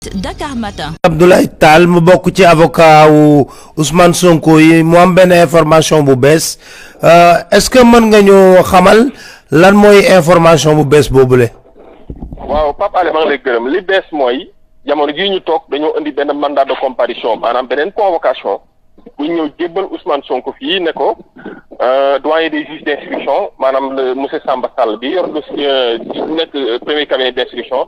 journaliste Dakar Matin. Abdoulaye Tall mu bokk ci avocat wu Ousmane Sonko yi mu am benn information bu bees est-ce que mën nga ñu xamal lan mooy information bu bees boobule. waaw Pape Alé maa ngi lay gërëm li bees mooy jamono jii ñu toog dañoo indi benn mandat de comparution maanaam beneen convocation bu ñëw jébbal Ousmane Sonko fii ne ko doyen des juges d'instruction maanaam le monsieur Samba Sall bi yor dossier bu nekk premier cabinet d'instruction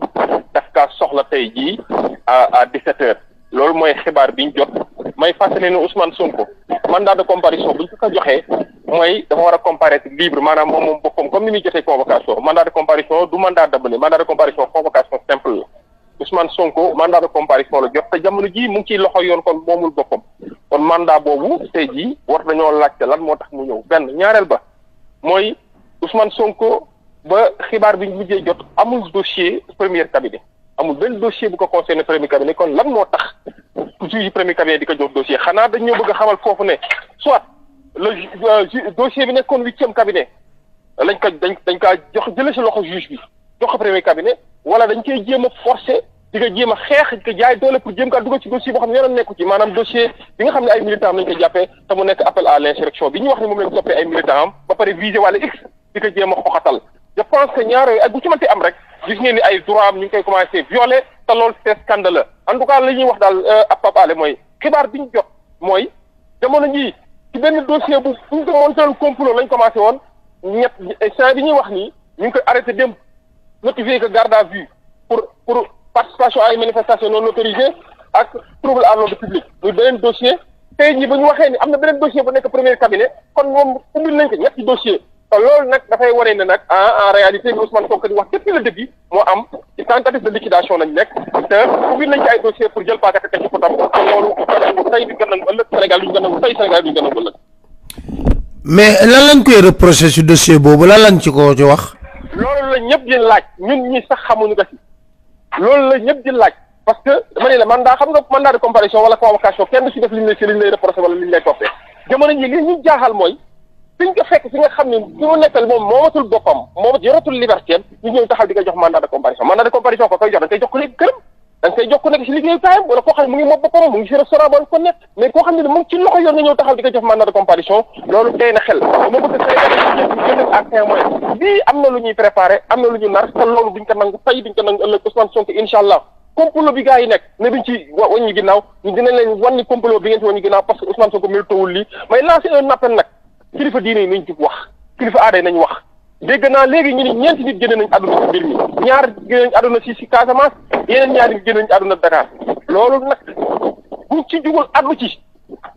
daf kaa soxla tey jii à 17h loolu mooy xibaar bi ñu jot may fàttali ne Ousmane Sonko mandat de comparution bu ñu ko joxee mooy dafa war a comparaître libre maanaam moom boppam comme ni muy jotee convocation mandat de comparution du mandat d'amener mandat de comparution convocation simple la Ousmane Sonko mandat de comparution la jot te jamono jii mu ngi ciy loxo yoon kon moomul boppam kon mandat boobu tey jii war nañoo laajte lan moo tax mu ñëw benn ñaareel ba mooy Ousmane Sonko ba xibaar bi ñu mujjee jot amul dossier premier cabinet amul benn dossier bu ko concerné premier cabinet kon lan moo tax juge premier cabinet di ko jox dossier xanaa dañ ñoo bëgg a xamal foofu ne soit le dossier bi nekkoon 8e cabinet lañ ko dañ kaa jox jëlee si loxo juge bi jox ko premier cabinet wala dañ koy jéem a forcer di ko jéem a xeex di ko jaay doole pour jéem kaa dugal ci dossier boo xam ne yoonam nekku ci maanaam dossier bi nga xam ne ay militants am lañ ko jàppee te mu nekk appel à l'insurrection bi ñu wax ne moom lañ toppee ay militants am ba pare visé wala x di ko jéem a xoxatal je pense que ñaar yooyu ak bu ci mënti am rek gis ngeen ni ay droit am ñu ngi koy commencé violer te loolu c'est scandaleux en tout cas li ñuy wax daal ab Pape Alé mooy xibaar bi ñu jot mooy jamono jii ci benn dossier bu ñu ko montoon complot lañ commencé woon ñett saa bi ñuy wax nii ñu ngi koy arrêté démb notifié que garde à vue pour participation à une manifestation non autorisée ak trouble à l'ordre public muy beneen dossier tey ñi ba ñu waxee ni am na beneen dossier bu nekk premier cabinet kon moom ubbil nañ ko ñetti dossier te loolu nag dafay waree ne nag en réalité bi Ousmane Sonko di wax depuis le début moo am ci tentative de liquidation lañ nekk te ubbil nañ ci ay dossier pour jël paaka teg ci potam te loolu tey duñ ko nangu ëllëg Sénégal duñ ko nangu tey Sénégal duñ ko nangu ëllëg. mais lan lañ koy reprocher ci dossier boobu lan lañ ci ko ci wax. loolu la ñëpp di laaj ñun ñi sax xamuñu ko ci loolu la ñëpp di laaj parce que dama ne la mandat xam nga mandat de comparution wala convocation kenn du ci def li ñu lay reproché wala li ñu lay toppee jamono ji li ñu jaaxal mooy fiñ ko fekk fi nga xam ne fi mu nekkal moom moomatul boppam moom yoratul liberté ñu ñëw taxaw di ko jox mandat de comparution ko koy jox dañ koy jox ko léegi këram dañ koy jox ko nekk ci liggéeyu taayam wala koo xam ne mu ngi moom boppam mu ngi ci restaurant boo ko nekk mais koo xam ne mu ngi ci loxo yor nga ñëw taxaw di ko jox mandat de comparution loolu tey na xel moo bëgg Sénégal ak témoin bii am na lu ñuy préparé am na lu ñu nar te loolu duñ ko nangu tey duñ ko nangu ëllëg Ousmane Sonko incha allah complot bi gars yi nekk ne duñ ci waññi ginnaaw ñu dinañ leen wan ni complot bi ngeen ci waññi ginnaaw parce que Ousmane Sonko mil tawul lii may lancer un appel nag kilifa diine yi nañ ci wax kilifa aada yi nañ wax dégg naa léegi ñu ni ñeenti nit génne nañ àdduna ci mbir mi ñaar génne nañ àdduna ci Casamance yeneen ñaari nit génne nañ àdduna Dakar loolu nag buñ ci jugul àddu ci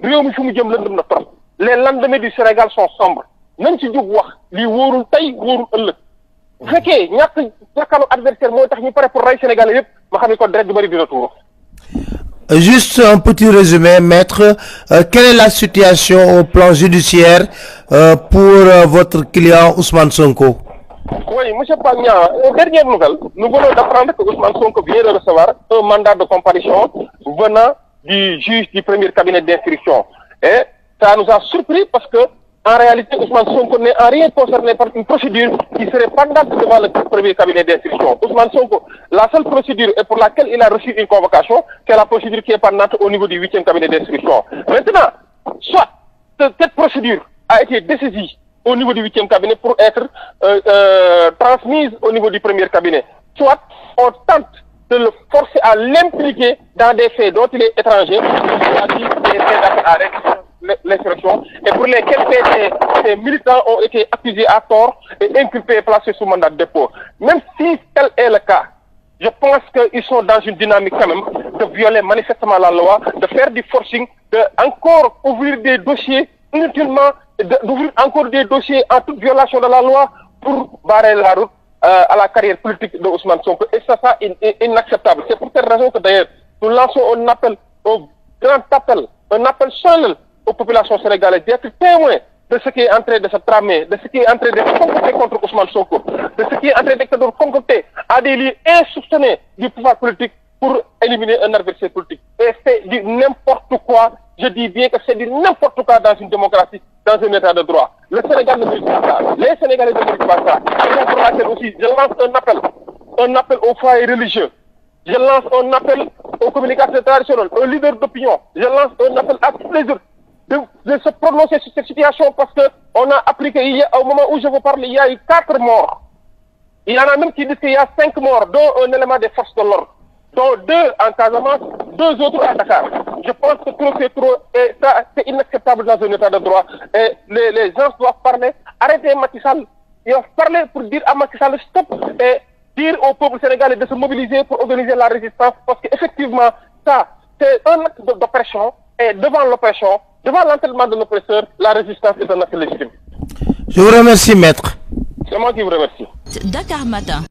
réew mi fi mu jëm lëndëm na trop les lendemains du Sénégal sont sombres nañ ci jug wax lii wóorul tey wóorul ëllëg bu fekkee ñàkkalu adversaire mooy tax ñu pare pour rey Sénégalais yëpp ma xam ne ko deret ju bëri dina tuuru. Juste un petit résumé, maître. Quelle est la situation au plan judiciaire pour votre client Ousmane Sonko? Oui, monsieur Pagna, dernière nouvelle, nous venons d'apprendre que Ousmane Sonko vient de recevoir un mandat de comparution venant du juge du premier cabinet d'instruction. Et ça nous a surpris parce que en réalité, Ousmane Sonko n'est en rien concerné par une procédure qui serait pendante devant le premier cabinet d'instruction. Ousmane Sonko, la seule procédure et pour laquelle il a reçu une convocation, c'est la procédure qui est pendante au niveau du 8e cabinet d'instruction. Maintenant, soit cette procédure a été dessaisie au niveau du 8e cabinet pour être transmise au niveau du premier cabinet, soit on tente de le forcer à l'impliquer dans des faits dont il est étranger, c'est-à-dire des faits d'appel à l'insurrection, et pour lesquels ces militants ont été accusés à tort et inculpés et placés sous mandat de dépôt. Même si tel est le cas, je pense qu'ils sont dans une dynamique quand même de violer manifestement la loi, de faire du forcing, de encore ouvrir des dossiers inutilement, d'ouvrir encore des dossiers en toute violation de la loi pour barrer la route à la carrière politique de Ousmane Sonko. Et ça est inacceptable. C'est pour cette raison que d'ailleurs nous lançons un appel, un appel solennel aux populations sénégalaises d'être témoins de ce qui est en train de se tramer, de ce qui est en train de se concocter contre Ousmane Sonko, de ce qui est en train de se concocter à des lieux insoupçonnés du pouvoir politique pour éliminer un adversaire politique. Et c'est du n'importe quoi, je dis bien que c'est du n'importe quoi dans une démocratie, dans un état de droit. Le Sénégal ne mérite pas ça. Les Sénégalais ne méritent pas ça. Et pour laquelle aussi, je lance un appel au foyer religieux. Je lance un appel aux communicateurs traditionnels, aux leaders d'opinion, je lance un appel à tous les autres de se prononcer sur cette situation parce qu'on a appris qu'au moment où je vous parle, il y a eu 4 morts. Il y en a même qui disent qu'il y a 5 morts, dont un élément des forces de l'ordre, dont 2 en Casamance, 2 autres à Dakar. Je pense que trop c'est trop, et ça c'est inacceptable dans un état de droit. Et les gens doivent parler, arrêter Macky Sall, ils doivent parler pour dire à Macky Sall stop et dire au peuple sénégalais de se mobiliser pour organiser la résistance parce qu'effectivement, ça, c'est un acte d'oppression et devant l'oppression, devant l'entêtement de l'oppresseur, la résistance est un acte légitime. Je vous remercie, maître. C'est moi qui vous remercie. Dakar Matin.